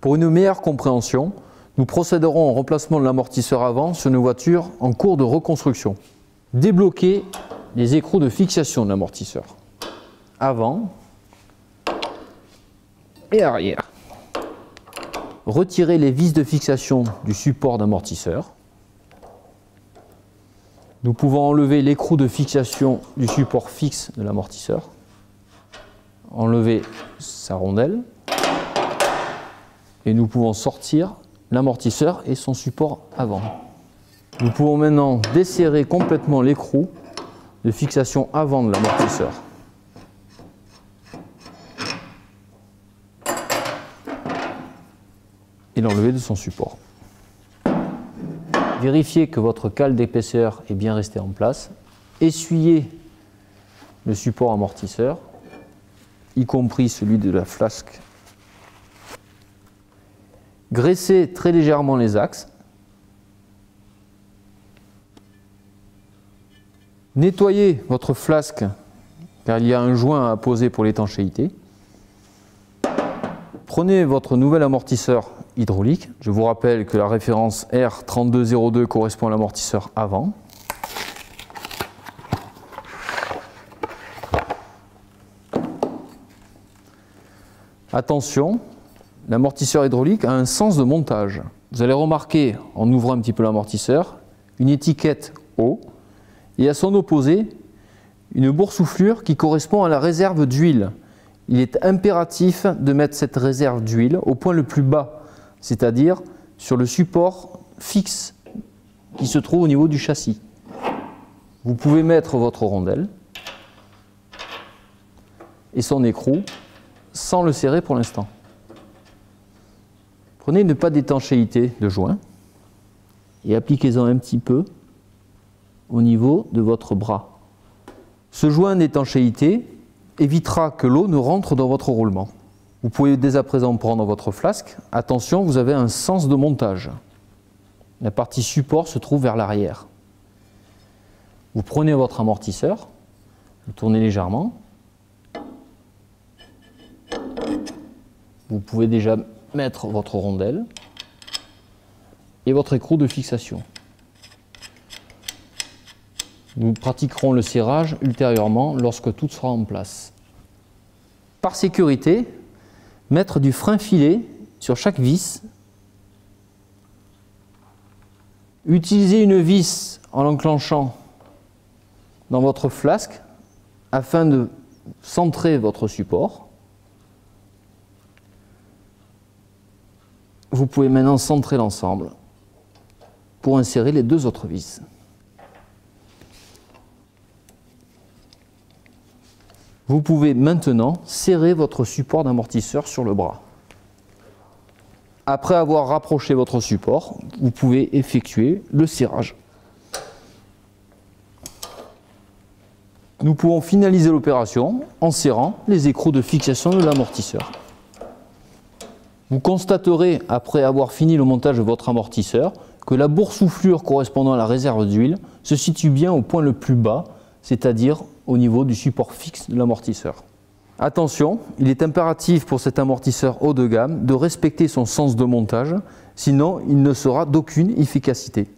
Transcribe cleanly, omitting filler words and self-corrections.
Pour une meilleure compréhension, nous procéderons au remplacement de l'amortisseur avant sur une voiture en cours de reconstruction. Débloquez les écrous de fixation de l'amortisseur. Avant et arrière. Retirez les vis de fixation du support d'amortisseur. Nous pouvons enlever l'écrou de fixation du support fixe de l'amortisseur. Enlever sa rondelle. Et nous pouvons sortir l'amortisseur et son support avant. Nous pouvons maintenant desserrer complètement l'écrou de fixation avant de l'amortisseur. Et l'enlever de son support. Vérifiez que votre cale d'épaisseur est bien restée en place. Essuyez le support amortisseur, y compris celui de la flasque. Graissez très légèrement les axes. Nettoyez votre flasque car il y a un joint à poser pour l'étanchéité. Prenez votre nouvel amortisseur hydraulique. Je vous rappelle que la référence R3202 correspond à l'amortisseur avant. Attention, l'amortisseur hydraulique a un sens de montage. Vous allez remarquer, en ouvrant un petit peu l'amortisseur, une étiquette haut et à son opposé, une boursouflure qui correspond à la réserve d'huile. Il est impératif de mettre cette réserve d'huile au point le plus bas, c'est-à-dire sur le support fixe qui se trouve au niveau du châssis. Vous pouvez mettre votre rondelle et son écrou sans le serrer pour l'instant. Prenez une pâte d'étanchéité de joint et appliquez-en un petit peu au niveau de votre bras. Ce joint d'étanchéité évitera que l'eau ne rentre dans votre roulement. Vous pouvez dès à présent prendre votre flasque. Attention, vous avez un sens de montage. La partie support se trouve vers l'arrière. Vous prenez votre amortisseur, le tournez légèrement. Vous pouvez déjà mettre votre rondelle et votre écrou de fixation. Nous pratiquerons le serrage ultérieurement lorsque tout sera en place. Par sécurité, mettre du frein filet sur chaque vis. Utilisez une vis en l'enclenchant dans votre flasque afin de centrer votre support. Vous pouvez maintenant centrer l'ensemble pour insérer les deux autres vis. Vous pouvez maintenant serrer votre support d'amortisseur sur le bras. Après avoir rapproché votre support, vous pouvez effectuer le serrage. Nous pouvons finaliser l'opération en serrant les écrous de fixation de l'amortisseur. Vous constaterez, après avoir fini le montage de votre amortisseur, que la boursouflure correspondant à la réserve d'huile se situe bien au point le plus bas, c'est-à-dire au niveau du support fixe de l'amortisseur. Attention, il est impératif pour cet amortisseur haut de gamme de respecter son sens de montage, sinon il ne sera d'aucune efficacité.